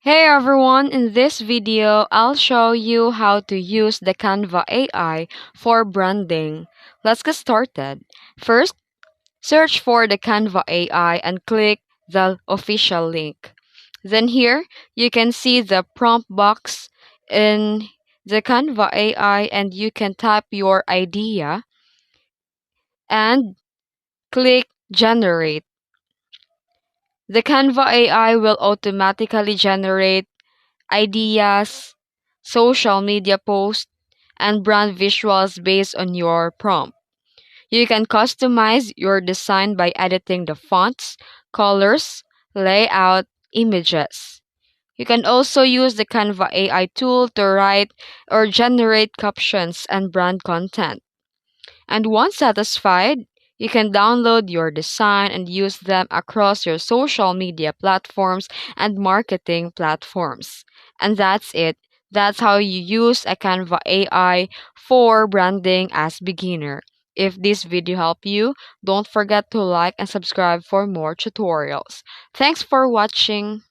Hey everyone, in this video, I'll show you how to use the Canva AI for branding. Let's get started. First, search for the Canva AI and click the official link. Then here, you can see the prompt box in the Canva AI and you can type your idea and click generate. The Canva AI will automatically generate ideas, social media posts, and brand visuals based on your prompt. You can customize your design by editing the fonts, colors, layout, images. You can also use the Canva AI tool to write or generate captions and brand content. And once satisfied, you can download your design and use them across your social media platforms and marketing platforms. And that's it. That's how you use a Canva AI for branding as beginner. If this video helped you, don't forget to like and subscribe for more tutorials. Thanks for watching.